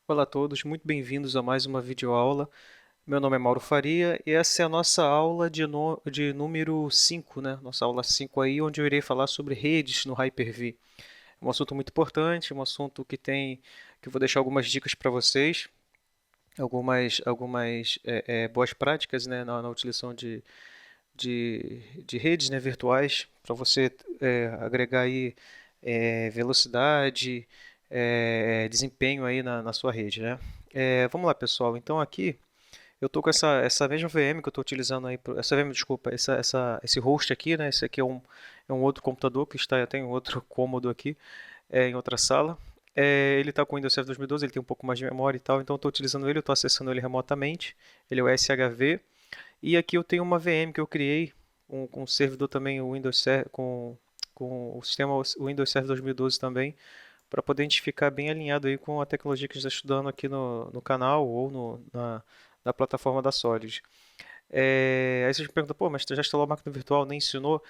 Olá a todos, muito bem-vindos a mais uma videoaula. Meu nome é Mauro Faria e essa é a nossa aula de número 5, né? Nossa aula 5 aí, onde eu irei falar sobre redes no Hyper-V. É um assunto muito importante, um assunto que eu vou deixar algumas dicas para vocês, algumas boas práticas, né, na utilização de redes, né, virtuais, para você agregar aí velocidade, desempenho aí na sua rede, né? Vamos lá, pessoal. Então aqui eu estou com essa mesma VM que eu estou utilizando aí, essa VM, desculpa, esse host aqui, né? Esse aqui é um outro computador que está, tem um outro cômodo aqui, em outra sala. Ele está com o Windows Server 2012, ele tem um pouco mais de memória e tal, então eu estou utilizando ele, eu estou acessando ele remotamente. Ele é o SHV. E aqui eu tenho uma VM que eu criei com um servidor também, o Windows com o sistema Windows Server 2012 também, para poder a gente ficar bem alinhado aí com a tecnologia que a gente está estudando aqui no canal ou na plataforma da Solid. Aí vocês me perguntam, pô, mas tu já instalou a máquina virtual, nem ensinou?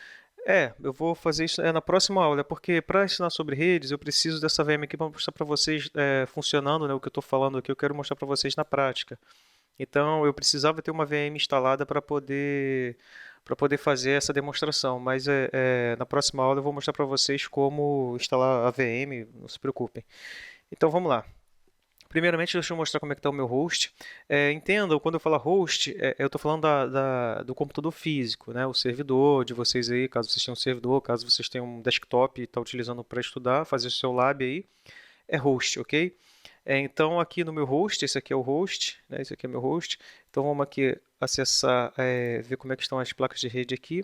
Eu vou fazer isso na próxima aula, porque para ensinar sobre redes eu preciso dessa VM aqui para mostrar para vocês funcionando, né, o que eu estou falando aqui, eu quero mostrar para vocês na prática. Então eu precisava ter uma VM instalada para poder fazer essa demonstração, mas na próxima aula eu vou mostrar para vocês como instalar a VM, não se preocupem. Então vamos lá. Primeiramente, deixa eu mostrar como é que está o meu host. Entendam, quando eu falo host, eu estou falando do computador físico, né? O servidor de vocês aí, caso vocês tenham um servidor, caso vocês tenham um desktop e estão utilizando para estudar, fazer o seu lab aí, é host, ok? Então aqui no meu host, esse aqui é o host, né? Esse aqui é meu host. Então vamos aqui acessar, ver como é que estão as placas de rede aqui.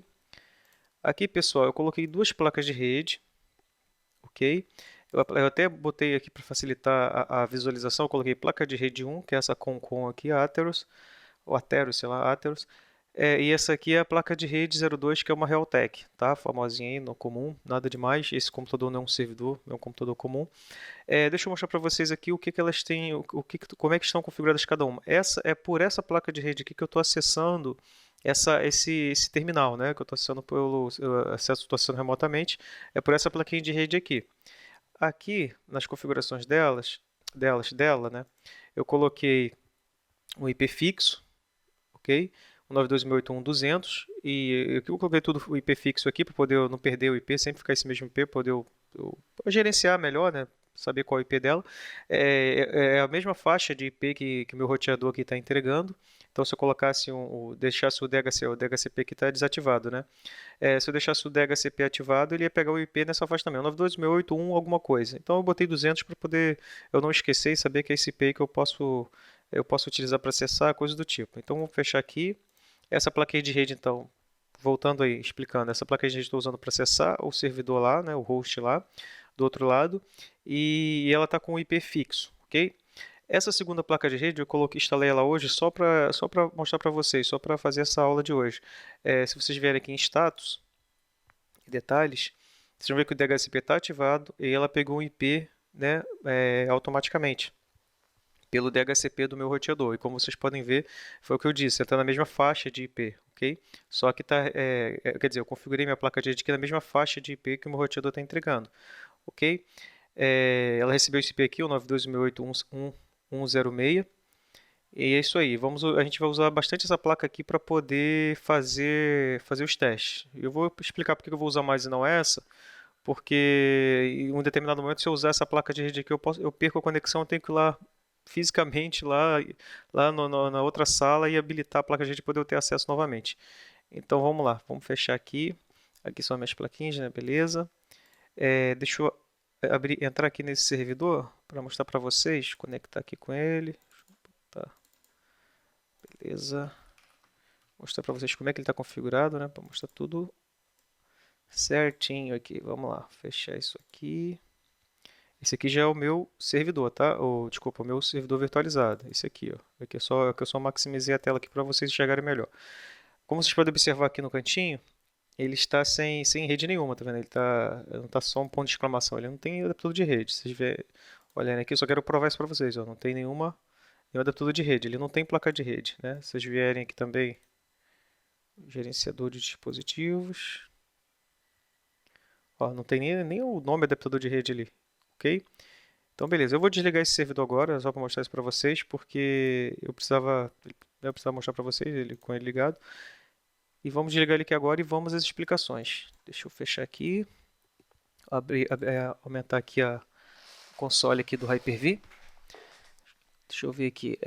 Aqui, pessoal, eu coloquei duas placas de rede, ok? Eu até botei aqui para facilitar a visualização, eu coloquei placa de rede 1, que é essa Concon aqui, Atheros, ou Atheros, sei lá, Atheros. E essa aqui é a placa de rede 02, que é uma Realtek, tá? Famosinha aí, no comum, nada demais. Esse computador não é um servidor, é um computador comum. Deixa eu mostrar para vocês aqui o que, que elas têm, como é que estão configuradas cada uma. Essa é por essa placa de rede aqui que eu estou acessando esse terminal, né? Que eu estou acessando estou acessando remotamente. É por essa plaquinha de rede aqui. Aqui nas configurações dela, né? Eu coloquei um IP fixo, ok? 192.168.1.200 e eu coloquei tudo o IP fixo aqui para poder eu não perder o IP, sempre ficar esse mesmo IP, poder eu gerenciar melhor, né? Saber qual é o IP dela. É a mesma faixa de IP que o meu roteador aqui está entregando. Então, se eu colocasse deixasse o DHCP aqui está desativado, né? Se eu deixasse o DHCP ativado, ele ia pegar o IP nessa faixa também, 92.168.1 alguma coisa. Então, eu botei 200 para poder eu não esquecer e saber que é esse IP que eu posso utilizar para acessar, coisa do tipo. Então, vamos fechar aqui. Essa plaquinha de rede, então, voltando aí, explicando, essa plaquinha de rede estou usando para acessar o servidor lá, né, o host lá, do outro lado, e ela está com o IP fixo, ok? Essa segunda placa de rede eu instalei ela hoje só para mostrar para vocês, só para fazer essa aula de hoje. Se vocês vierem aqui em status e detalhes, vocês vão ver que o DHCP está ativado e ela pegou o IP, né, automaticamente pelo DHCP do meu roteador. E como vocês podem ver, foi o que eu disse, está na mesma faixa de IP, ok? Só que tá, quer dizer, eu configurei minha placa de rede aqui na mesma faixa de IP que o meu roteador está entregando, ok? Ela recebeu esse IP aqui, o 92.168.1.106. E é isso aí. A gente vai usar bastante essa placa aqui para poder fazer os testes. Eu vou explicar porque eu vou usar mais e não essa, porque em um determinado momento, se eu usar essa placa de rede aqui, eu perco a conexão, eu tenho que ir lá fisicamente lá na outra sala e habilitar a placa de rede para poder eu ter acesso novamente. Então vamos lá, vamos fechar aqui. Aqui são as minhas plaquinhas, né? Beleza. Deixa eu entrar aqui nesse servidor para mostrar para vocês, conectar aqui com ele. Tá, beleza. Mostrar para vocês como é que ele está configurado, né? Para mostrar tudo certinho aqui. Vamos lá, fechar isso aqui. Esse aqui já é o meu servidor, tá? Desculpa, o meu servidor virtualizado. Esse aqui, ó. Aqui é que eu só maximizei a tela aqui para vocês enxergarem melhor. Como vocês podem observar aqui no cantinho, ele está sem rede nenhuma, tá vendo? Não tá só um ponto de exclamação, ele não tem adaptador de rede. Vocês vê, olhando aqui, eu só quero provar isso para vocês, ó. Não tem nenhum adaptador de rede, ele não tem placa de rede, né? Se vocês vierem aqui também, gerenciador de dispositivos. Ó, não tem nem o nome adaptador de rede ali, ok? Então, beleza. Eu vou desligar esse servidor agora, só para mostrar isso para vocês, porque eu precisava mostrar para vocês ele com ele ligado. E vamos desligar ele aqui agora e vamos às explicações. Deixa eu fechar aqui, aumentar aqui a console aqui do Hyper-V. Deixa eu ver aqui.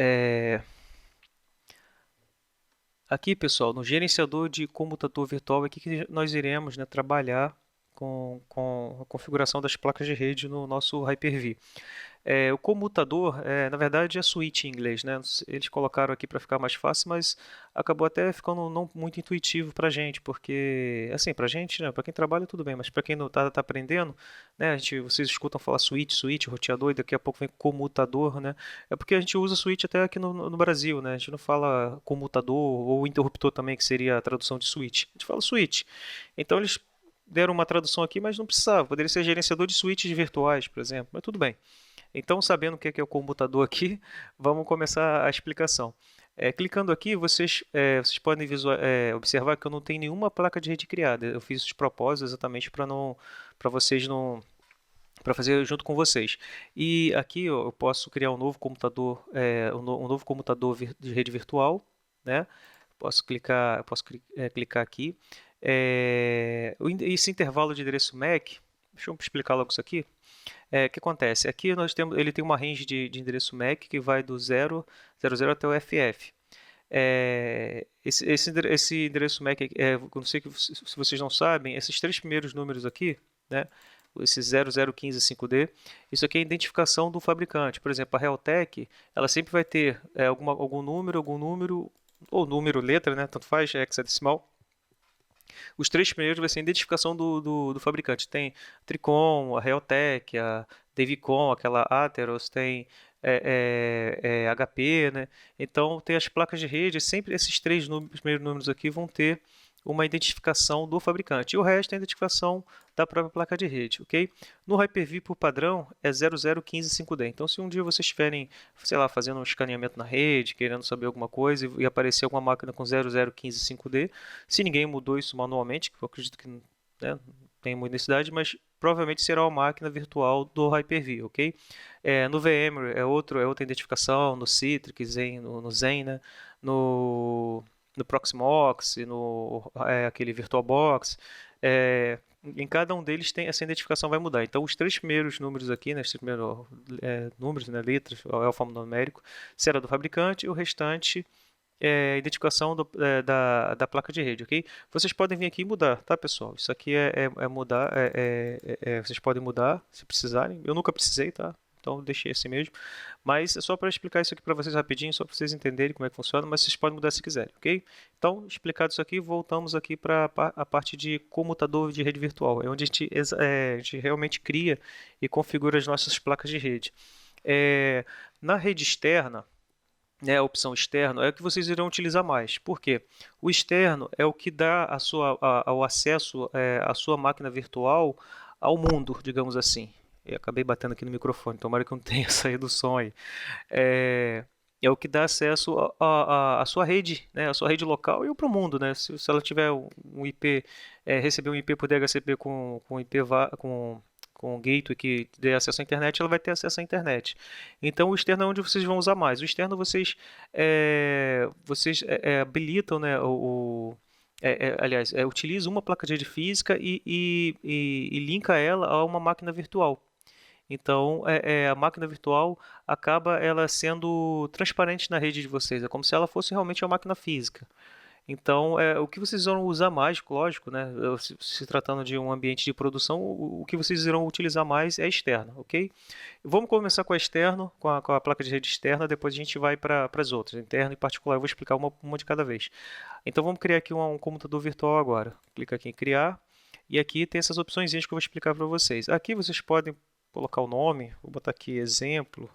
Aqui, pessoal, no gerenciador de comutador virtual, é aqui que nós iremos, né, trabalhar com a configuração das placas de rede no nosso Hyper-V. O comutador, na verdade, é switch em inglês, né? Eles colocaram aqui para ficar mais fácil, mas acabou até ficando não muito intuitivo para a gente, porque, assim, para a gente, né, para quem trabalha tudo bem, mas para quem não está tá aprendendo, né, vocês escutam falar switch, roteador, e daqui a pouco vem comutador, né? É porque a gente usa switch até aqui no Brasil, né? A gente não fala comutador ou interruptor também, que seria a tradução de switch. A gente fala switch. Então eles deram uma tradução aqui, mas não precisava. Poderia ser gerenciador de switches virtuais, por exemplo, mas tudo bem. Então, sabendo o que é o computador aqui, vamos começar a explicação. Clicando aqui, vocês podem observar que eu não tenho nenhuma placa de rede criada. Eu fiz os propósitos exatamente para vocês não, para fazer junto com vocês. E aqui ó, eu posso criar um novo computador, um novo computador de rede virtual, né? Clicar aqui. Esse intervalo de endereço MAC, deixa eu explicar logo isso aqui. O que acontece? Aqui ele tem uma range de endereço MAC que vai do 000 até o FF. Esse endereço MAC, eu não sei se vocês não sabem, esses três primeiros números aqui, né, esse 0015-5D, isso aqui é a identificação do fabricante. Por exemplo, a Realtek, ela sempre vai ter algum número, ou número, letra, né, tanto faz, é hexadecimal. Os três primeiros vai ser a identificação do fabricante. Tem a Tricom, a Realtek, a Devicom, aquela Atheros, tem HP, né? Então tem as placas de rede, sempre esses primeiros números aqui vão ter uma identificação do fabricante. E o resto é a identificação da própria placa de rede, ok? No Hyper-V, por padrão, é 0015-5D. Então, se um dia vocês estiverem, sei lá, fazendo um escaneamento na rede, querendo saber alguma coisa e aparecer alguma máquina com 0015-5D, se ninguém mudou isso manualmente, que eu acredito que, né, não tem muita necessidade, mas provavelmente será uma máquina virtual do Hyper-V, ok? No VMware é outra identificação, no Citrix, no Zen, né? no Proxmox, aquele VirtualBox. Em cada um deles tem essa identificação vai mudar. Então, os três primeiros números aqui, né, os três primeiros números, né, letras, o alfanumérico, será do fabricante e o restante é a identificação da placa de rede, ok? Vocês podem vir aqui e mudar, tá, pessoal? Isso aqui é mudar, vocês podem mudar se precisarem. Eu nunca precisei, tá? Então deixei assim mesmo. Mas é só para explicar isso aqui para vocês rapidinho, só para vocês entenderem como é que funciona, mas vocês podem mudar se quiserem, ok? Então, explicado isso aqui, voltamos aqui para a parte de comutador de rede virtual. É onde a gente realmente cria e configura as nossas placas de rede. Na rede externa, né, a opção externo é o que vocês irão utilizar mais. Por quê? O externo é o que dá o acesso à sua máquina virtual ao mundo, digamos assim. Eu acabei batendo aqui no microfone, tomara que não tenha saído o som aí. É, é o que dá acesso à sua rede, né, à sua rede local e para o mundo, né? Se ela tiver um IP, receber um IP por DHCP com IP com o gateway que dê acesso à internet, ela vai ter acesso à internet. Então, o externo é onde vocês vão usar mais. O externo vocês habilitam, né, aliás, utiliza uma placa de rede física e linka ela a uma máquina virtual. Então, a máquina virtual acaba ela sendo transparente na rede de vocês. É como se ela fosse realmente uma máquina física. Então, o que vocês vão usar mais, lógico, né? Se tratando de um ambiente de produção, o que vocês irão utilizar mais é externo, ok? Vamos começar com a externo, com a placa de rede externa, depois a gente vai para as outras. Interno em particular, eu vou explicar uma de cada vez. Então, vamos criar aqui um computador virtual agora. Clica aqui em criar. E aqui tem essas opções que eu vou explicar para vocês. Aqui vocês podem colocar o nome, vou botar aqui exemplo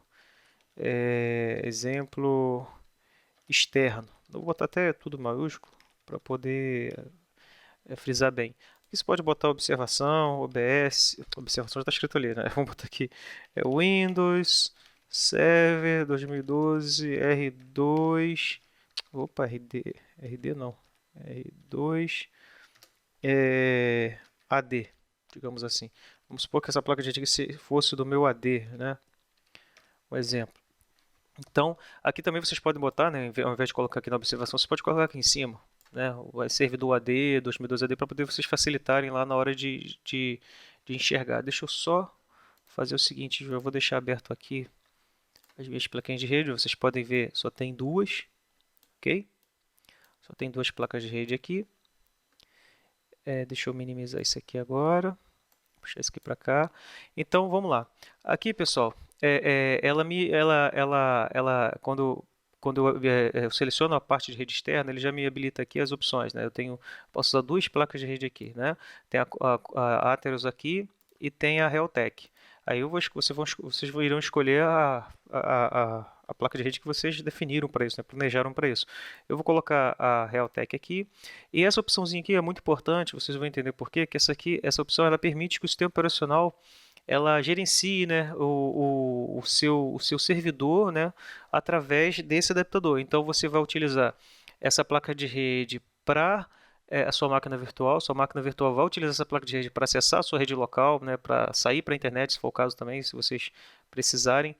externo. Eu vou botar até tudo maiúsculo para poder frisar bem. Aqui você pode botar observação, OBS, observação já está escrito ali, né? Vamos botar aqui Windows Server 2012 R2, opa, RD não, R2 AD, digamos assim. Vamos supor que essa placa de rede fosse do meu AD, né? um exemplo. Então, aqui também vocês podem botar, né, ao invés de colocar aqui na observação, você pode colocar aqui em cima, né, o servidor AD, 2012 AD, para poder vocês facilitarem lá na hora de enxergar. Deixa eu só fazer o seguinte, eu vou deixar aberto aqui as minhas plaquinhas de rede, vocês podem ver, só tem duas, ok? Só tem duas placas de rede aqui. Deixa eu minimizar isso aqui agora, puxar isso aqui para cá. Então, vamos lá. Aqui, pessoal, quando eu seleciono a parte de rede externa, ele já me habilita aqui as opções, né? Posso usar duas placas de rede aqui, né? Tem a Atheros aqui e tem a Realtek. Aí vocês irão escolher a placa de rede que vocês definiram para isso, né? Planejaram para isso. Eu vou colocar a Realtek aqui. E essa opçãozinha aqui é muito importante, vocês vão entender por quê, que essa opção ela permite que o sistema operacional ela gerencie, né, o seu servidor, né, através desse adaptador. Então você vai utilizar essa placa de rede para a sua máquina virtual. Sua máquina virtual vai utilizar essa placa de rede para acessar a sua rede local, né, para sair para a internet, se for o caso também, se vocês precisarem.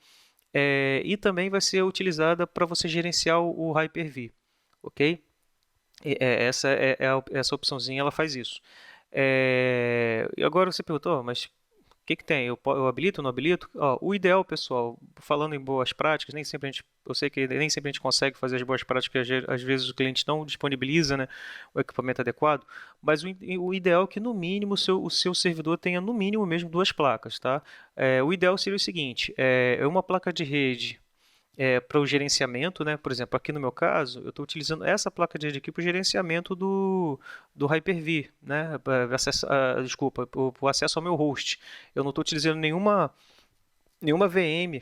E também vai ser utilizada para você gerenciar o Hyper-V, ok? Essa opçãozinha ela faz isso. E agora você perguntou, mas o que tem? Eu habilito ou não habilito? Ó, o ideal, pessoal, falando em boas práticas, eu sei que nem sempre a gente consegue fazer as boas práticas, às vezes o cliente não disponibiliza, né, o equipamento adequado, mas o ideal é que no mínimo o seu servidor tenha no mínimo mesmo duas placas, tá? O ideal seria o seguinte, uma placa de rede para o gerenciamento, né? Por exemplo, aqui no meu caso, eu estou utilizando essa placa de rede aqui para o gerenciamento do Hyper-V, né? Desculpa, para o acesso ao meu host. Eu não estou utilizando nenhuma VM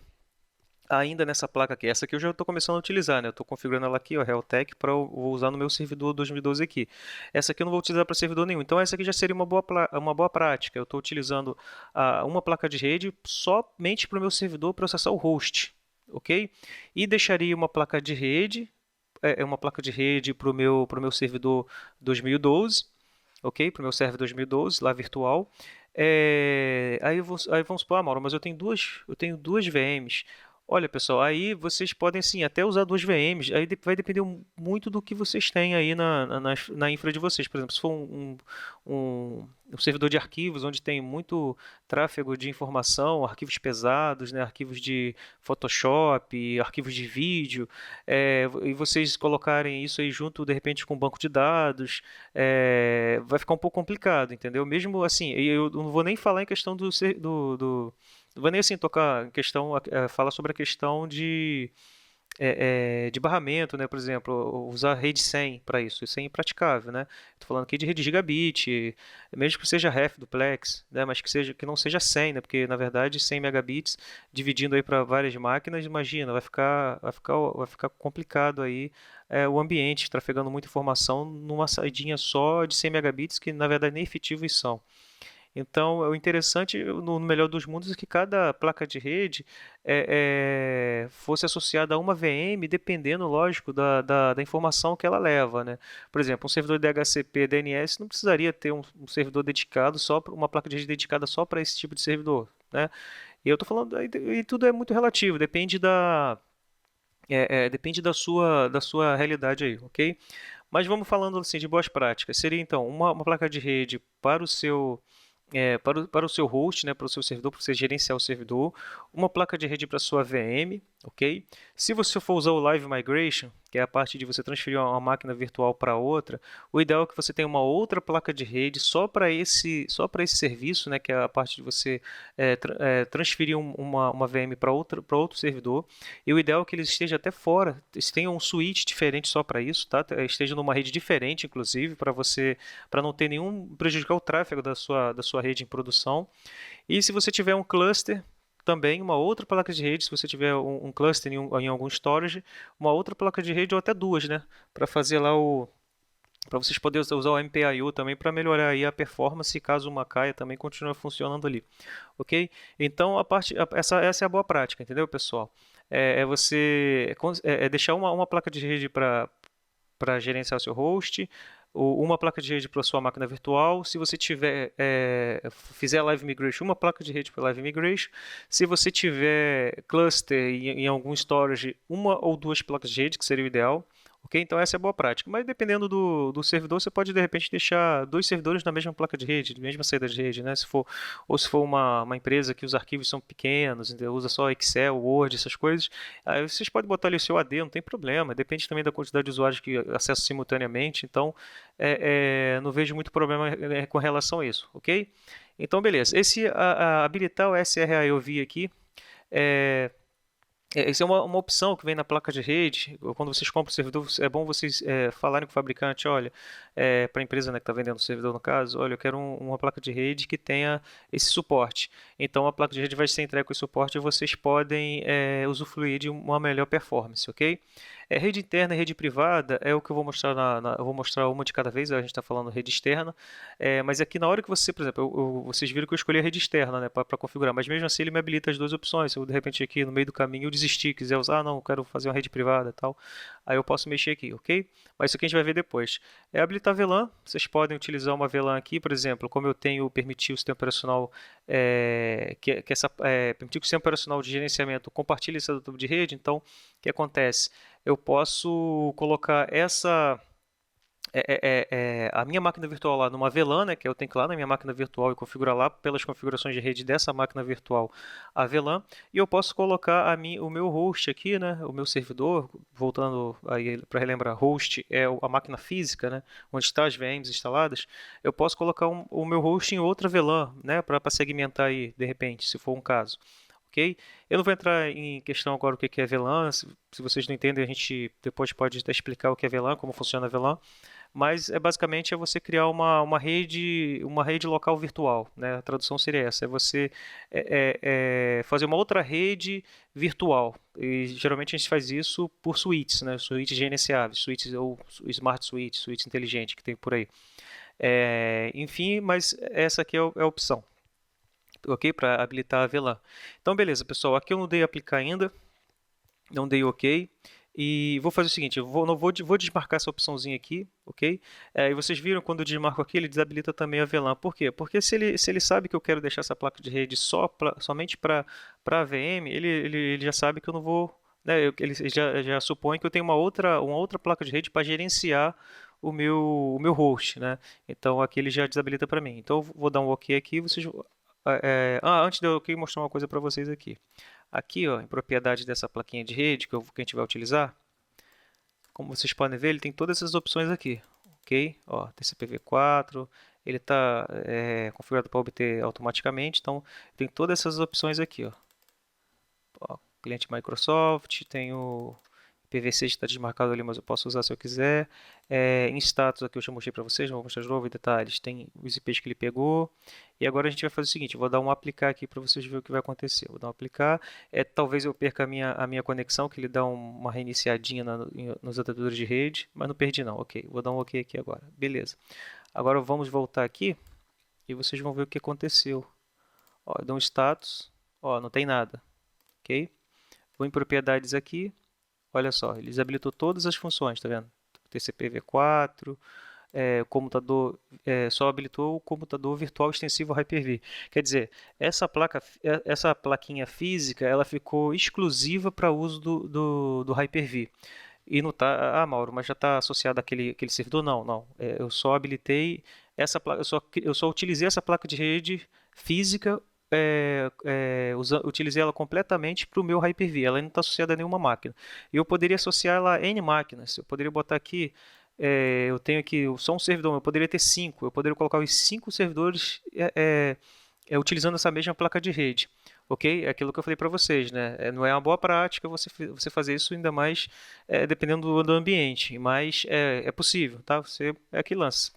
ainda nessa placa aqui. Essa aqui eu já estou começando a utilizar, né? Eu estou configurando ela aqui, ó, Realtek, para vou usar no meu servidor 2012 aqui. Essa aqui eu não vou utilizar para servidor nenhum. Então essa aqui já seria uma boa prática. Eu estou utilizando uma placa de rede somente para o meu servidor processar o host, ok? E deixaria uma placa de rede, uma placa de rede para o meu servidor 2012, ok? Para o meu server 2012, lá virtual. Aí vamos supor, Mauro, mas eu tenho duas VMs. Olha, pessoal, aí vocês podem sim até usar duas VMs. Aí vai depender muito do que vocês têm aí na infra de vocês. Por exemplo, se for um servidor de arquivos onde tem muito tráfego de informação, arquivos pesados, né, arquivos de Photoshop, arquivos de vídeo, e vocês colocarem isso aí junto de repente com um banco de dados, vai ficar um pouco complicado, entendeu? Mesmo assim, eu não vou nem falar em questão não vou nem assim tocar em questão, falar sobre a questão de barramento, né? Por exemplo, usar rede 100 para isso. Isso é impraticável, né? Estou falando aqui de rede gigabit, mesmo que seja ref duplex, né? Mas que não seja 100, né? Porque na verdade 100 megabits dividindo aí para várias máquinas, imagina, vai ficar complicado aí o ambiente, trafegando muita informação numa saidinha só de 100 megabits que na verdade nem efetivos são. Então, o interessante, no melhor dos mundos, é que cada placa de rede fosse associada a uma VM, dependendo, lógico, da informação que ela leva, né? Por exemplo, um servidor de DHCP, DNS, não precisaria ter um servidor dedicado uma placa de rede dedicada só para esse tipo de servidor, né? E eu estou falando, e tudo é muito relativo, depende da sua realidade aí, ok? Mas vamos falando assim de boas práticas. Seria então uma placa de rede para o seu host, né, para o seu servidor, para você gerenciar o servidor, uma placa de rede para a sua VM, ok? Se você for usar o Live Migration, que é a parte de você transferir uma máquina virtual para outra, o ideal é que você tenha uma outra placa de rede só para esse serviço, né, que é a parte de você transferir uma VM para outro servidor. E o ideal é que ele esteja até fora, tenha um switch diferente só para isso, tá? Esteja numa rede diferente, inclusive, para não ter nenhum prejudicar o tráfego da sua rede em produção. E se você tiver um cluster, também uma outra placa de rede, se você tiver um cluster em algum storage, uma outra placa de rede ou até duas, né, para fazer lá para vocês poderem usar o MPIO também para melhorar aí a performance, caso uma caia também continue funcionando ali, ok? Então essa é a boa prática, entendeu, pessoal? Você deixar uma placa de rede para gerenciar o seu host, uma placa de rede para a sua máquina virtual. Se você tiver, fizer Live Migration, uma placa de rede para Live Migration. Se você tiver cluster em algum storage, uma ou duas placas de rede, que seria o ideal. Ok? Então essa é a boa prática. Mas dependendo do servidor, você pode de repente deixar dois servidores na mesma placa de rede, mesma saída de rede, né? Se for, ou se for uma empresa que os arquivos são pequenos, entendeu? Usa só Excel, Word, essas coisas, aí vocês podem botar ali o seu AD, não tem problema. Depende também da quantidade de usuários que acessam simultaneamente. Então, não vejo muito problema com relação a isso, ok? Então, beleza. Habilitar o SRA eu vi aqui. É, Isso é uma opção que vem na placa de rede. Quando vocês compram o servidor, é bom vocês falarem com o fabricante, olha, para a empresa, né, que está vendendo o servidor no caso, olha, eu quero uma placa de rede que tenha esse suporte. Então a placa de rede vai ser entregue com esse suporte e vocês podem usufruir de uma melhor performance, ok? Rede interna e rede privada é o que eu vou mostrar eu vou mostrar uma de cada vez. A gente está falando rede externa, mas aqui na hora que você, por exemplo, vocês viram que eu escolhi a rede externa, né, para configurar, mas mesmo assim ele me habilita as duas opções. Se eu de repente aqui no meio do caminho eu desistir, quiser usar, não, eu quero fazer uma rede privada e tal, aí eu posso mexer aqui, ok? Mas isso aqui a gente vai ver depois. Habilitar VLAN, vocês podem utilizar uma VLAN aqui, por exemplo, como eu tenho permitir o sistema operacional, permitir que o sistema operacional de gerenciamento compartilhe esse tubo de rede. Então o que acontece? Eu posso colocar a minha máquina virtual lá numa VLAN, né, que eu tenho que ir lá na minha máquina virtual e configurar lá pelas configurações de rede dessa máquina virtual a VLAN, e eu posso colocar o meu host aqui, né, o meu servidor, voltando aí para relembrar, host é a máquina física, né, onde estão as VMs instaladas. Eu posso colocar o meu host em outra VLAN, né, para segmentar aí, de repente, se for um caso. Ok? Eu não vou entrar em questão agora o que é VLAN. Se vocês não entendem, a gente depois pode até explicar o que é VLAN, como funciona a VLAN. Mas basicamente você criar uma rede local virtual, né? A tradução seria essa, é você fazer uma outra rede virtual. E geralmente a gente faz isso por suítes, né? Suítes gerenciáveis, suítes ou smart suítes, suítes inteligentes que tem por aí. Enfim, mas essa aqui é a opção, ok? Para habilitar a VLAN. Então, beleza, pessoal. Aqui eu não dei aplicar ainda, não dei OK. E vou fazer o seguinte, vou desmarcar essa opçãozinha aqui, ok? E vocês viram quando eu desmarco aqui, ele desabilita também a VLAN. Por quê? Porque se ele sabe que eu quero deixar essa placa de rede somente para a VM, ele já sabe que eu não vou, né, ele já supõe que eu tenho uma outra placa de rede para gerenciar o meu host, né? Então aqui ele já desabilita para mim. Então eu vou dar um OK aqui, vocês antes de eu aqui mostrar uma coisa para vocês aqui. Aqui, ó, em propriedade dessa plaquinha de rede que a gente vai utilizar, como vocês podem ver, ele tem todas essas opções aqui, ok? Ó, TCP/4, ele está configurado para obter automaticamente, então tem todas essas opções aqui, ó. Ó, cliente Microsoft, tem o PVC está desmarcado ali, mas eu posso usar se eu quiser. Em status, aqui eu já mostrei para vocês, vou mostrar de novo em detalhes. Tem os IPs que ele pegou. E agora a gente vai fazer o seguinte, eu vou dar um aplicar aqui para vocês verem o que vai acontecer. Vou dar um aplicar. Talvez eu perca a minha conexão, que ele dá uma reiniciadinha nos adaptadores de rede, mas não perdi não. Ok, vou dar um OK aqui agora. Beleza. Agora vamos voltar aqui e vocês vão ver o que aconteceu. Ó, eu dou um status. Ó, não tem nada. Ok? Vou em propriedades aqui. Olha só, ele desabilitou todas as funções, tá vendo? TCP/V4, o computador, só habilitou o computador virtual extensivo Hyper-V. Quer dizer, essa plaquinha física, ela ficou exclusiva para uso do Hyper-V. E não tá, Mauro, mas já está associado àquele servidor? Não, não. Eu só habilitei essa placa, eu só utilizei essa placa de rede física, utilizei ela completamente para o meu Hyper-V. Ela não está associada a nenhuma máquina. E eu poderia associar ela a N máquinas. Eu poderia botar aqui, eu tenho aqui só um servidor, eu poderia ter 5. Eu poderia colocar os 5 servidores utilizando essa mesma placa de rede. Ok? É aquilo que eu falei para vocês, né? Não é uma boa prática você fazer isso, ainda mais dependendo do ambiente, mas é possível, tá? É aquele lance.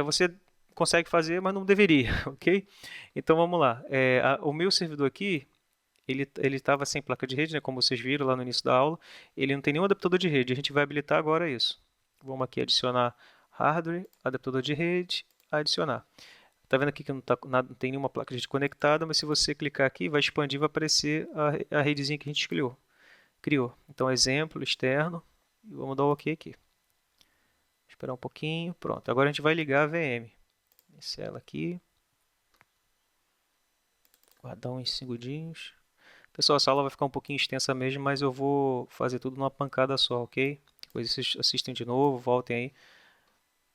Você consegue fazer, mas não deveria, ok? Então vamos lá. O meu servidor aqui, ele estava sem placa de rede, né? Como vocês viram lá no início da aula, ele não tem nenhum adaptador de rede. A gente vai habilitar agora isso. Vamos aqui adicionar hardware, adaptador de rede, adicionar. Tá vendo aqui que não tem nenhuma placa de rede conectada, mas se você clicar aqui, vai expandir, vai aparecer a redezinha que a gente criou. Então, exemplo externo, e vamos dar o OK aqui. Esperar um pouquinho. Pronto, agora a gente vai ligar a VM. Iniciar ela aqui. Guardar uns segundinhos. Pessoal, essa aula vai ficar um pouquinho extensa mesmo, mas eu vou fazer tudo numa pancada só, ok? Depois vocês assistem de novo, voltem aí.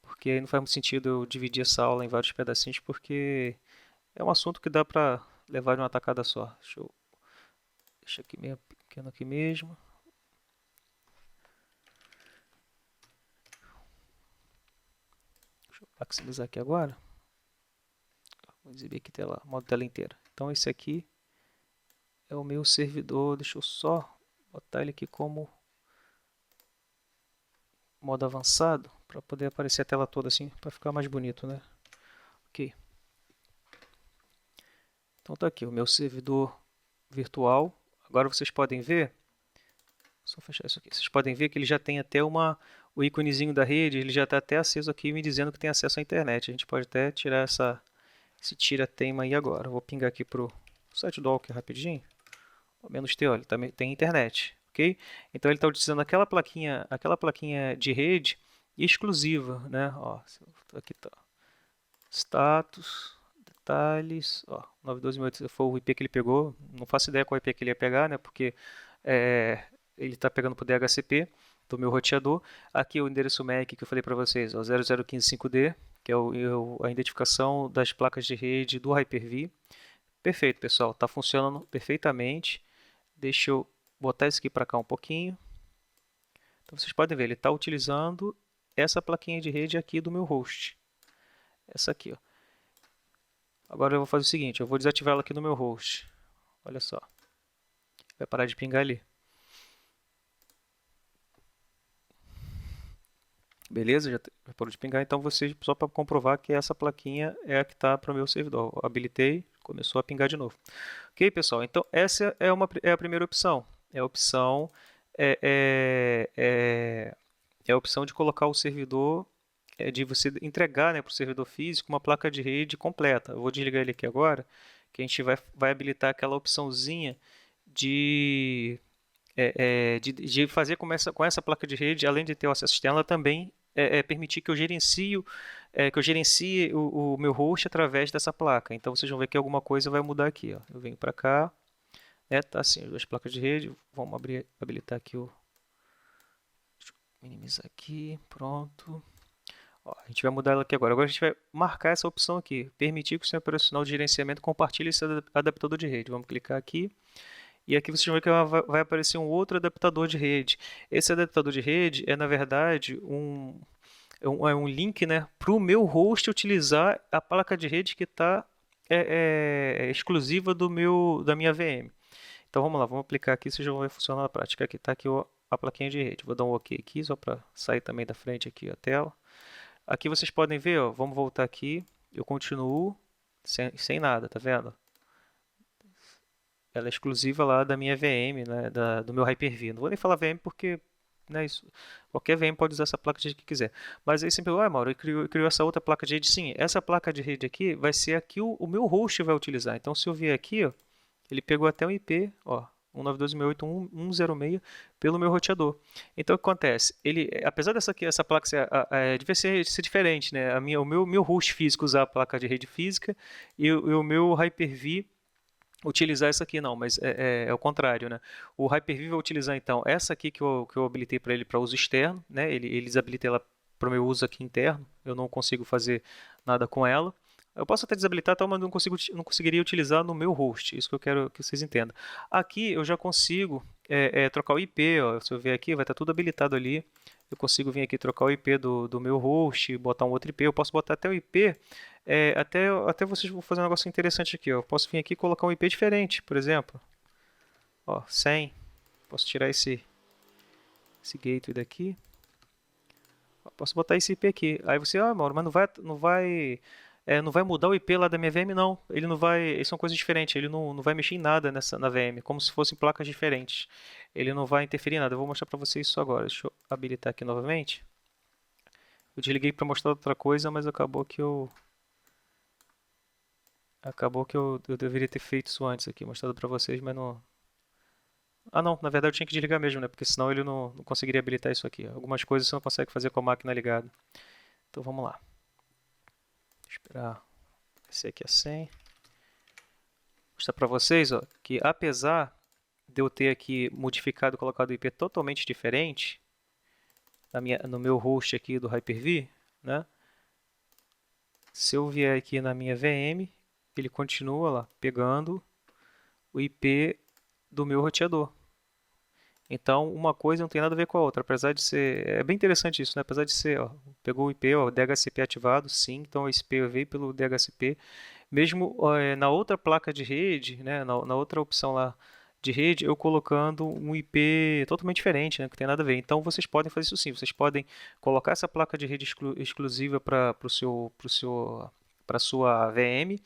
Porque não faz muito sentido eu dividir essa aula em vários pedacinhos, porque é um assunto que dá pra levar de uma tacada só. Deixa aqui meio pequeno aqui mesmo. Deixa eu maximizar aqui agora. Vou exibir aqui tela, modo tela inteira. Então esse aqui é o meu servidor. Deixa eu só botar ele aqui como modo avançado para poder aparecer a tela toda assim, para ficar mais bonito, né? Ok. Então tá aqui o meu servidor virtual. Agora vocês podem ver, só fechar isso aqui. Vocês podem ver que ele já tem até o íconezinho da rede, ele já está até aceso aqui me dizendo que tem acesso à internet. A gente pode até tirar esse tira-tema aí agora. Eu vou pingar aqui pro site do Walker rapidinho. Ao menos ter, olha, também tem internet, ok? Então ele está utilizando aquela plaquinha de rede exclusiva, né? Ó, aqui tá. Status, detalhes, ó, 9.12.1.8 foi o IP que ele pegou. Não faço ideia qual IP que ele ia pegar, né? Porque ele está pegando por DHCP do meu roteador. Aqui o endereço MAC que eu falei para vocês, ó, 00155D, que é a identificação das placas de rede do Hyper-V. Perfeito, pessoal, está funcionando perfeitamente. Deixa eu botar isso aqui para cá um pouquinho. Então vocês podem ver, ele está utilizando essa plaquinha de rede aqui do meu host. Essa aqui, ó. Agora eu vou fazer o seguinte, eu vou desativar ela aqui no meu host. Olha só. Vai parar de pingar ali. Beleza? Já parou de pingar. Então vocês, só para comprovar que essa plaquinha é a que está para o meu servidor. Eu habilitei, começou a pingar de novo. Ok, pessoal? Então essa é a primeira opção. É a opção, é, é, é, é a opção de colocar o servidor, de você entregar, né, para o servidor físico uma placa de rede completa. Eu vou desligar ele aqui agora, que a gente vai habilitar aquela opçãozinha de de fazer com essa placa de rede, além de ter o acesso externo, ela também permitir que eu gerencie o meu host através dessa placa. Então vocês vão ver que alguma coisa vai mudar aqui. Ó. Eu venho para cá, né? Tá assim, as duas placas de rede. Vamos habilitar aqui o. Deixa eu minimizar aqui, pronto. Ó, a gente vai mudar ela aqui agora. Agora a gente vai marcar essa opção aqui, permitir que o sistema operacional de gerenciamento compartilhe esse adaptador de rede. Vamos clicar aqui. E aqui vocês vão ver que vai aparecer um outro adaptador de rede. Esse adaptador de rede é, na verdade, um link, né, para o meu host utilizar a placa de rede que está exclusiva da minha VM. Então vamos lá, vamos aplicar aqui, vocês já vão ver funcionar na prática. Aqui está aqui a plaquinha de rede. Vou dar um OK aqui, só para sair também da frente aqui a tela. Aqui vocês podem ver, ó, vamos voltar aqui. Eu continuo sem nada, tá vendo? Ela é exclusiva lá da minha VM, né, do meu Hyper-V. Não vou nem falar VM porque, né, qualquer VM pode usar essa placa de rede que quiser. Mas aí sempre, Mauro, eu criou essa outra placa de rede. Sim, essa placa de rede aqui vai ser a que o meu host vai utilizar. Então, se eu vier aqui, ó, ele pegou até o IP, ó, 192.168.1.106 pelo meu roteador. Então, o que acontece? Ele, apesar essa placa devia ser diferente, né? O meu host físico usar a placa de rede física e o meu Hyper-V utilizar essa aqui não, mas é o contrário, né? O Hyper-V vai utilizar então essa aqui que eu habilitei para ele para uso externo, né? Ele desabilita ela para o meu uso aqui interno, eu não consigo fazer nada com ela. Eu posso até desabilitar, tá, mas não conseguiria utilizar no meu host, isso que eu quero que vocês entendam. Aqui eu já consigo trocar o IP, ó, se eu ver aqui vai estar tudo habilitado ali. Eu consigo vir aqui trocar o IP do meu host, botar um outro IP, eu posso botar até o IP até vocês vão fazer um negócio interessante aqui. Ó. Eu posso vir aqui e colocar um IP diferente, por exemplo. Ó, 100. Posso tirar esse gateway daqui. Ó, posso botar esse IP aqui. Aí você, Mauro, mas não vai mudar o IP lá da minha VM, não. Ele não vai, são coisas diferentes. Ele não vai mexer em nada na VM, como se fossem placas diferentes. Ele não vai interferir em nada. Eu vou mostrar para vocês isso agora. Deixa eu habilitar aqui novamente. Eu desliguei para mostrar outra coisa, mas acabou que eu deveria ter feito isso antes aqui, mostrado para vocês, mas não. Ah, não, na verdade eu tinha que desligar mesmo, né? Porque senão ele não conseguiria habilitar isso aqui. Algumas coisas você não consegue fazer com a máquina ligada. Então vamos lá. Esperar esse aqui a senha. Vou mostrar para vocês, ó, que apesar de eu ter aqui modificado, colocado o IP totalmente diferente no meu host aqui do Hyper-V, né? Se eu vier aqui na minha VM, ele continua lá pegando o IP do meu roteador. Então, uma coisa não tem nada a ver com a outra, apesar de ser... É bem interessante isso, né? Apesar de ser, ó, pegou o IP, ó, DHCP ativado, sim, então esse IP veio pelo DHCP. Mesmo na outra placa de rede, né, na outra opção lá de rede, eu colocando um IP totalmente diferente, né, que tem nada a ver. Então, vocês podem fazer isso sim, vocês podem colocar essa placa de rede exclusiva para para sua VM,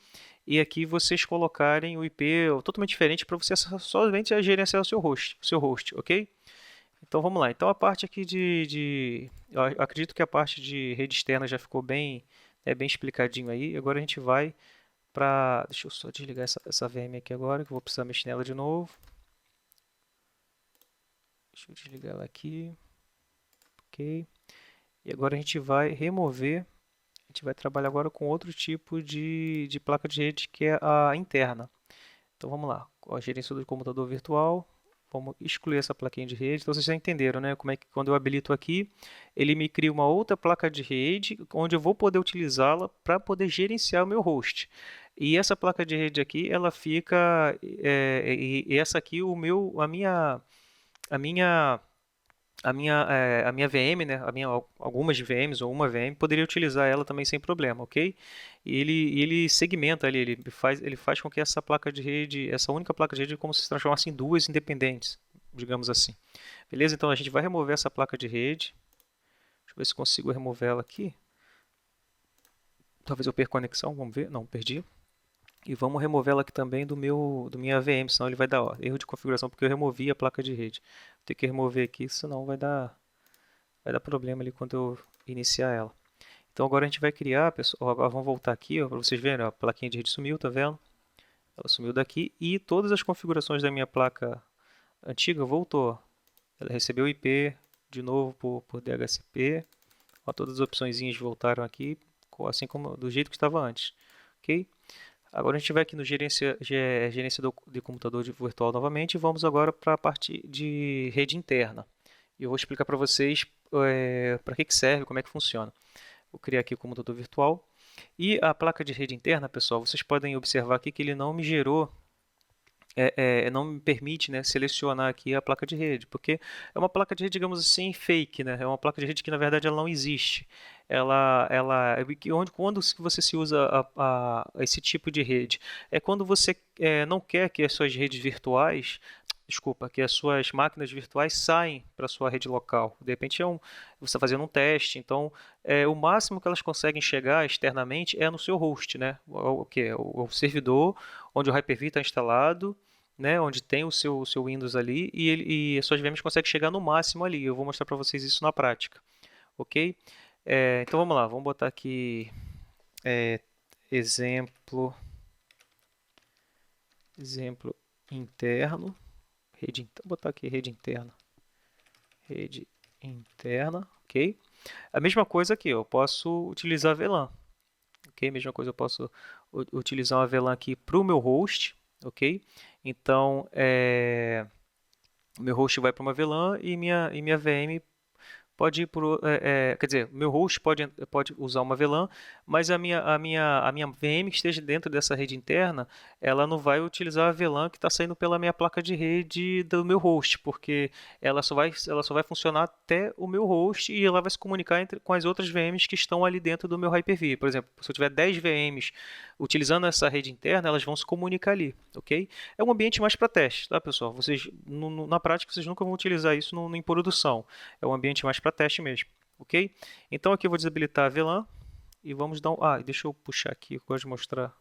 e aqui vocês colocarem o IP totalmente diferente para você somente gerenciar o seu host, ok? Então vamos lá. Então a parte aqui eu acredito que a parte de rede externa já ficou bem explicadinho aí. Agora a gente vai para, deixa eu só desligar essa VM aqui agora, que eu vou precisar mexer nela de novo. Deixa eu desligar ela aqui, ok. E agora a gente vai remover, a gente vai trabalhar agora com outro tipo de placa de rede, que é a interna. Então vamos lá, a gerência do computador virtual, vamos excluir essa plaquinha de rede. Então vocês já entenderam, né? Como é que quando eu habilito aqui, ele me cria uma outra placa de rede, onde eu vou poder utilizá-la para poder gerenciar o meu host. E essa placa de rede aqui, ela fica, e essa aqui, a minha a minha VM, né, algumas VMs ou uma VM, poderia utilizar ela também sem problema, ok? E ele segmenta ali, ele faz com que essa placa de rede, essa única placa de rede, como se transformasse em duas independentes, digamos assim. Beleza? Então a gente vai remover essa placa de rede. Deixa eu ver se consigo remover ela aqui. Talvez eu perca a conexão, vamos ver. Não, perdi. E vamos remover ela aqui também do minha VM, senão ele vai dar erro de configuração, porque eu removi a placa de rede. Vou ter que remover aqui, senão vai dar problema ali quando eu iniciar ela. Então agora a gente vai criar, pessoal, agora vamos voltar aqui, para vocês verem, ó, a plaquinha de rede sumiu, tá vendo? Ela sumiu daqui e todas as configurações da minha placa antiga voltou. Ela recebeu IP de novo por DHCP, ó, todas as opções voltaram aqui, assim como do jeito que estava antes, ok? Agora a gente vai aqui no gerência de computador virtual novamente e vamos agora para a parte de rede interna. E eu vou explicar para vocês para que serve, como é que funciona. Vou criar aqui o computador virtual. E a placa de rede interna, pessoal, vocês podem observar aqui que ele não me gerou, não me permite, né, selecionar aqui a placa de rede, porque é uma placa de rede, digamos assim, fake, né? É uma placa de rede que na verdade ela não existe. Quando você se usa esse tipo de rede, é quando você não quer que as suas redes virtuais, desculpa, que as suas máquinas virtuais saem para sua rede local. De repente você está fazendo um teste, então o máximo que elas conseguem chegar externamente é no seu host, né? O que é o servidor onde o Hyper-V está instalado, né? Onde tem o seu Windows ali e as suas VMs conseguem chegar no máximo ali. Eu vou mostrar para vocês isso na prática, ok? Então vamos lá, vamos botar aqui é, exemplo, exemplo interno, vou botar aqui rede interna, ok? A mesma coisa aqui, eu posso utilizar VLAN, ok? Mesma coisa, eu posso utilizar uma VLAN aqui para o meu host, ok? Então, o meu host vai para uma VLAN e minha VM pode ir quer dizer, meu host pode usar uma VLAN, mas a minha VM que esteja dentro dessa rede interna, ela não vai utilizar a VLAN que está saindo pela minha placa de rede do meu host, porque ela só vai funcionar até o meu host e ela vai se comunicar com as outras VMs que estão ali dentro do meu Hyper-V. Por exemplo, se eu tiver 10 VMs utilizando essa rede interna, elas vão se comunicar ali, ok? É um ambiente mais para teste, tá, pessoal? Vocês, na prática, vocês nunca vão utilizar isso em produção. É um ambiente mais para teste mesmo, ok? Então aqui eu vou desabilitar a VLAN e vamos dar deixa eu puxar aqui, eu gosto de mostrar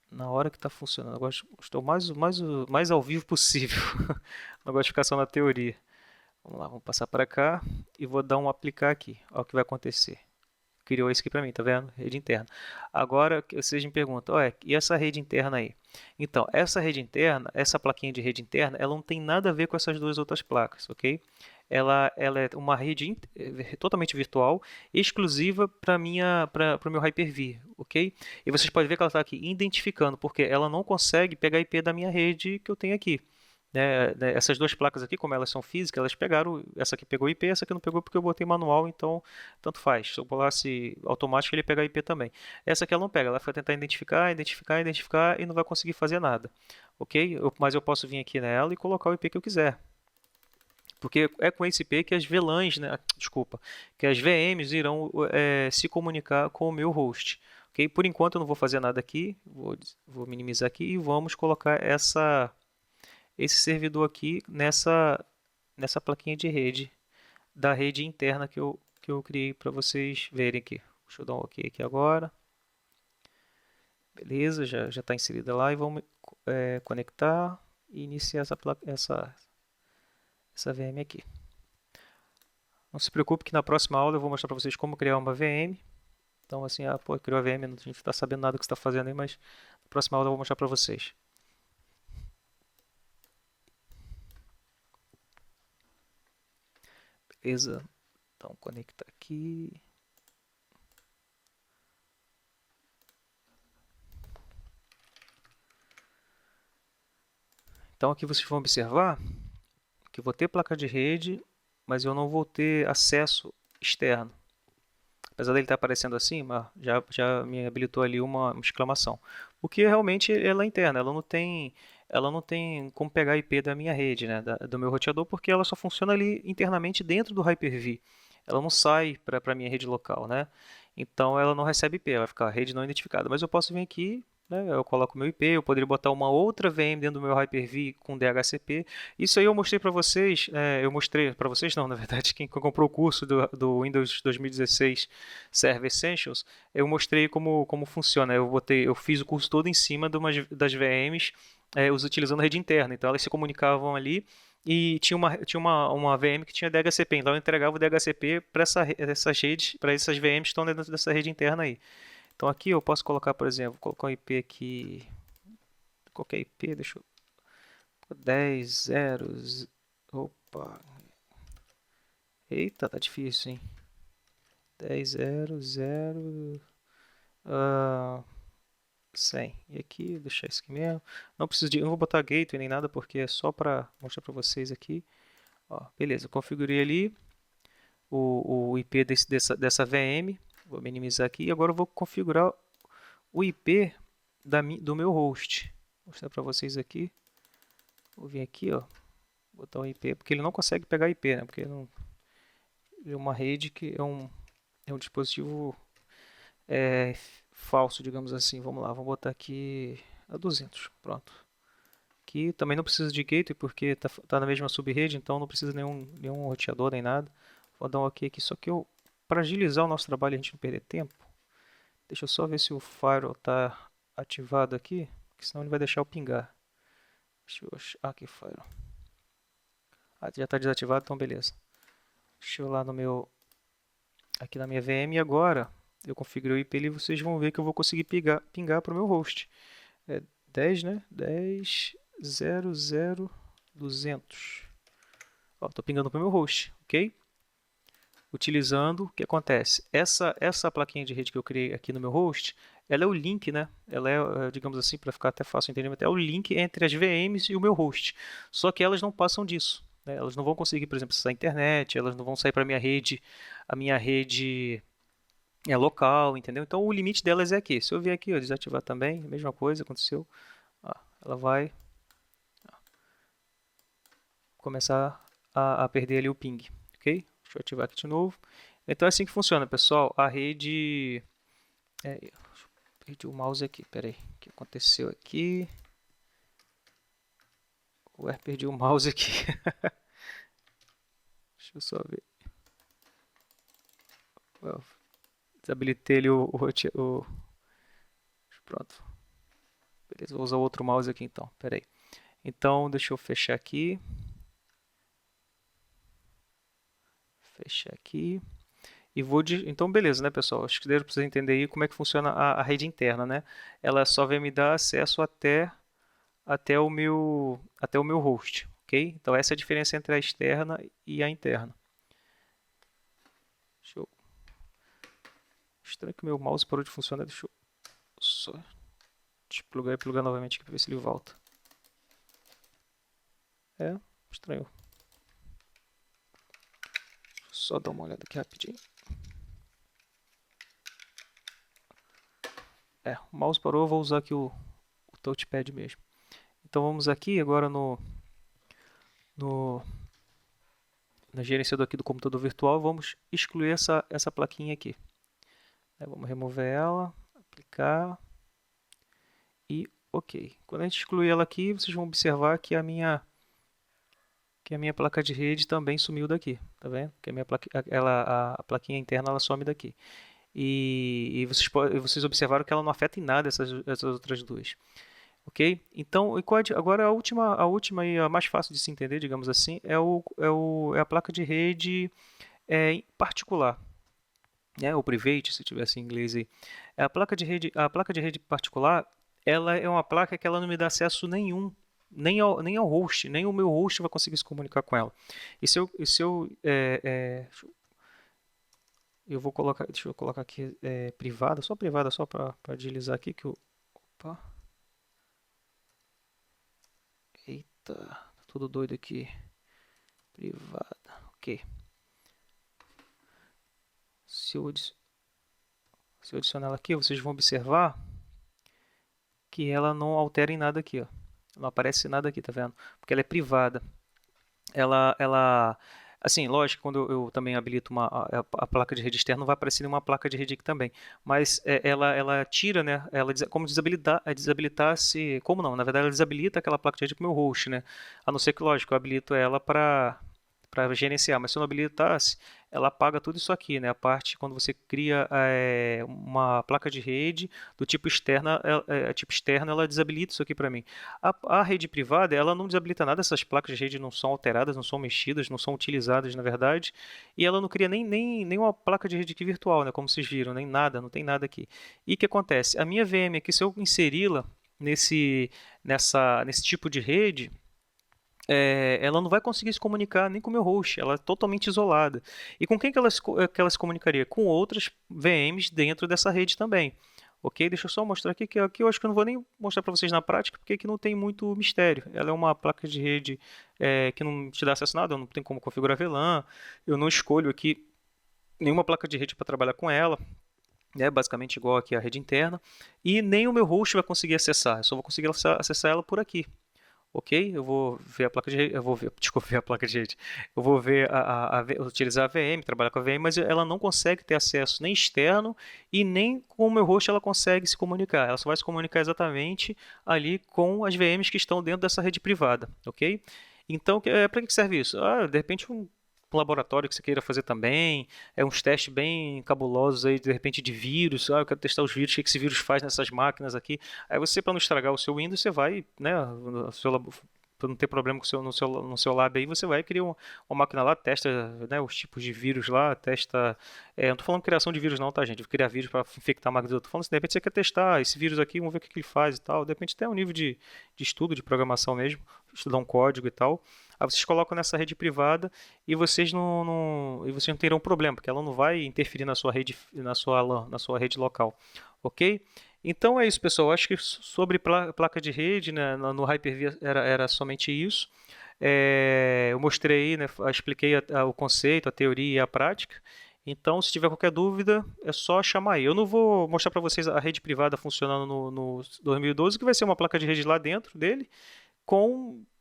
na hora que está funcionando. Eu gosto de mostrar mais ao vivo possível. Não gosto de ficar só na teoria. Vamos lá, vamos passar para cá e vou dar um aplicar aqui. Olha o que vai acontecer. criou isso aqui para mim, tá vendo? Rede interna. Agora vocês me perguntam, olha, e essa rede interna aí? Então, essa rede interna, essa plaquinha de rede interna, ela não tem nada a ver com essas duas outras placas, ok? Ela é uma rede totalmente virtual, exclusiva para o meu Hyper-V, ok? E vocês podem ver que ela está aqui identificando, porque ela não consegue pegar IP da minha rede que eu tenho aqui. Essas duas placas aqui, como elas são físicas, elas pegaram, essa aqui pegou IP, essa aqui não pegou porque eu botei manual, então tanto faz. Se eu colasse automático, ele pega IP também. Essa aqui ela não pega, ela vai tentar identificar e não vai conseguir fazer nada, ok? Mas eu posso vir aqui nela e colocar o IP que eu quiser. Porque é com esse IP que as VLANs, né, desculpa, que as VMs irão se comunicar com o meu host. Ok? Por enquanto eu não vou fazer nada aqui, vou minimizar aqui e vamos colocar esse servidor aqui nessa plaquinha de rede da rede interna que eu criei para vocês verem aqui. Deixa eu dar um OK aqui agora. Beleza, já está inserida lá e vamos conectar e iniciar essa VM aqui. Não se preocupe que na próxima aula eu vou mostrar para vocês como criar uma VM. Então assim, pô, criou a VM, a gente não está sabendo nada do que você está fazendo aí, mas na próxima aula eu vou mostrar para vocês. Beleza, então conectar aqui. Então aqui vocês vão observar que vou ter placa de rede, mas eu não vou ter acesso externo. Apesar dele estar aparecendo assim, já me habilitou ali uma exclamação. Porque realmente ela é interna, ela não tem como pegar a IP da minha rede, né, do meu roteador, porque ela só funciona ali internamente dentro do Hyper-V. Ela não sai para a minha rede local, né? Então ela não recebe IP, ela vai ficar rede não identificada. Mas eu posso vir aqui, né, eu coloco o meu IP, eu poderia botar uma outra VM dentro do meu Hyper-V com DHCP. Isso aí eu mostrei para vocês, eu mostrei para vocês não, na verdade, quem comprou o curso do Windows 2016 Server Essentials, eu mostrei como funciona. Eu fiz o curso todo em cima das VMs, utilizando a rede interna. Então elas se comunicavam ali e tinha uma VM que tinha DHCP. Então eu entregava o DHCP para essas redes, para essas VMs que estão dentro dessa rede interna aí. Então aqui eu posso colocar, por exemplo, colocar um IP aqui, qualquer IP, deixa eu 10, 0, opa, eita, tá difícil, hein? 10, 0, 0, 100. E aqui, deixar isso aqui mesmo. Não vou botar gateway nem nada porque é só para mostrar para vocês aqui. Ó, beleza, configurei ali o IP dessa VM. Vou minimizar aqui e agora eu vou configurar o IP do meu host. Vou mostrar para vocês aqui. Vou vir aqui, ó, botar o IP, porque ele não consegue pegar IP, né? Porque é uma rede que é um dispositivo falso, digamos assim. Vamos lá, vamos botar aqui a 200, pronto. Aqui também não precisa de gateway porque tá na mesma subrede, então não precisa nenhum roteador nem nada. Vou dar um OK aqui, só que para agilizar o nosso trabalho e a gente não perder tempo, deixa eu só ver se o firewall está ativado aqui, porque senão ele vai deixar eu pingar. Deixa eu achar aqui, firewall. Já está desativado, então beleza. Deixa eu lá aqui na minha VM e agora eu configurei o IP e vocês vão ver que eu vou conseguir pingar para o meu host. 10, né? 10, 0, 0, 200. Ó, tô pingando para o meu host, ok? Utilizando, o que acontece? Essa plaquinha de rede que eu criei aqui no meu host, ela é o link, né? Ela é, digamos assim, para ficar até fácil de entender, é o link entre as VMs e o meu host. Só que elas não passam disso, né? Elas não vão conseguir, por exemplo, acessar a internet, elas não vão sair para a minha rede é local, entendeu? Então o limite delas é aqui. Se eu vier aqui, ó, desativar também, a mesma coisa aconteceu. Ó, ela vai começar a perder ali o ping, ok? Deixa eu ativar aqui de novo. Então é assim que funciona, pessoal. A rede... perdi o mouse aqui, peraí. O que aconteceu aqui? Perdi o mouse aqui. Deixa eu só ver. Desabilitei ali Pronto. Beleza, vou usar outro mouse aqui então. Peraí. Então, deixa eu fechar aqui. Fechar aqui. Então, beleza, né, pessoal? Acho que deu para vocês entenderem aí como é que funciona a rede interna, né? Ela só vai me dar acesso até o meu host, ok? Então, essa é a diferença entre a externa e a interna. Deixa eu... Estranho que o meu mouse parou de funcionar. Deixa eu só desplugar e plugar novamente aqui para ver se ele volta. É, estranho. Só dar uma olhada aqui rapidinho. O mouse parou, eu vou usar aqui o touchpad mesmo. Então vamos aqui agora no, no gerenciador aqui do computador virtual, vamos excluir essa plaquinha aqui. Vamos remover ela, aplicar e ok. Quando a gente excluir ela aqui, vocês vão observar que a minha placa de rede também sumiu daqui, tá vendo? Que a plaquinha interna ela some daqui. E vocês observaram que ela não afeta em nada essas outras duas. Ok? Então, agora a última e a mais fácil de se entender, digamos assim, é a placa de rede em particular, né? Ou private, se tivesse em inglês aí. A placa de rede particular, ela é uma placa que ela não me dá acesso nenhum, nem ao host, nem o meu host vai conseguir se comunicar com ela. Deixa eu colocar aqui privada, só para agilizar aqui que opa. Eita, tá tudo doido aqui. Privada, ok. Se eu adicionar ela aqui, vocês vão observar que ela não altera em nada aqui, ó. Não aparece nada aqui, tá vendo? Porque ela é privada. Assim, lógico, quando eu também habilito a placa de rede externa, não vai aparecer nenhuma placa de rede aqui também. Mas ela tira, né? Como desabilitar-se. Como não? Na verdade, ela desabilita aquela placa de rede para o meu host, né? A não ser que, lógico, eu habilito ela para gerenciar, mas se eu não habilitasse, ela apaga tudo isso aqui, né? A parte quando você cria uma placa de rede do tipo externa, tipo externo, ela desabilita isso aqui para mim. A rede privada, ela não desabilita nada, essas placas de rede não são alteradas, não são mexidas, não são utilizadas, na verdade, e ela não cria nem uma placa de rede aqui virtual, né? Como vocês viram, nem nada, não tem nada aqui. E o que acontece? A minha VM aqui, se eu inseri-la nesse tipo de rede, ela não vai conseguir se comunicar nem com o meu host, ela é totalmente isolada. E com quem que ela se comunicaria? Com outras VMs dentro dessa rede também. Ok? Deixa eu só mostrar aqui, que aqui eu acho que eu não vou nem mostrar para vocês na prática, porque aqui não tem muito mistério. Ela é uma placa de rede que não te dá acesso a nada, não tem como configurar VLAN, eu não escolho aqui nenhuma placa de rede para trabalhar com ela. Basicamente igual aqui a rede interna, e nem o meu host vai conseguir acessar, eu só vou conseguir acessar ela por aqui. Ok, eu vou ver a placa de rede, desculpa, ver a placa de rede. Eu vou ver utilizar a VM, trabalhar com a VM, mas ela não consegue ter acesso nem externo e nem com o meu host ela consegue se comunicar. Ela só vai se comunicar exatamente ali com as VMs que estão dentro dessa rede privada, ok? Então, para que serve isso? De repente um laboratório que você queira fazer também, uns testes bem cabulosos aí, de repente de vírus, eu quero testar os vírus, o que esse vírus faz nessas máquinas aqui. Aí você, para não estragar o seu Windows, você vai, né, para não ter problema no seu lab aí, você vai criar uma máquina lá, testa, né, os tipos de vírus lá, testa. Não estou falando criação de vírus não, tá, gente? Vou criar vírus para infectar máquinas. Eu tô falando assim, de repente você quer testar esse vírus aqui, vamos ver o que ele faz e tal. De repente até um nível de estudo, de programação mesmo, estudar um código e tal. Aí vocês colocam nessa rede privada e vocês não terão problema, porque ela não vai interferir na sua rede, na sua LAN, na sua rede local, ok? Então é isso, pessoal. Acho que sobre placa de rede, né, no Hyper-V era somente isso. Eu mostrei, né, expliquei o conceito, a teoria e a prática. Então, se tiver qualquer dúvida, é só chamar aí. Eu não vou mostrar para vocês a rede privada funcionando no 2012, que vai ser uma placa de rede lá dentro dele,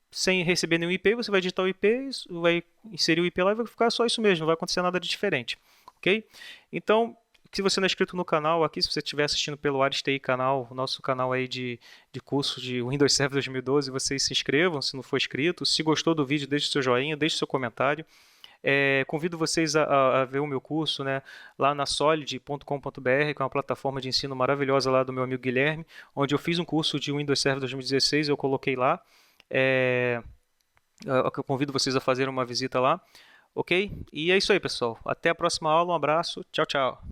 sem receber nenhum IP, você vai digitar o IP, vai inserir o IP lá e vai ficar só isso mesmo, não vai acontecer nada de diferente, ok? Então, se você não é inscrito no canal aqui, se você estiver assistindo pelo Aristei canal, o nosso canal aí de curso de Windows Server 2012, vocês se inscrevam se não for inscrito. Se gostou do vídeo, deixe seu joinha, deixe seu comentário. Convido vocês a ver o meu curso, né, lá na solid.com.br, que é uma plataforma de ensino maravilhosa lá do meu amigo Guilherme, onde eu fiz um curso de Windows Server 2016, eu coloquei lá. Eu convido vocês a fazerem uma visita lá. ok? E é isso aí, pessoal. Até a próxima aula, um abraço, tchau, tchau.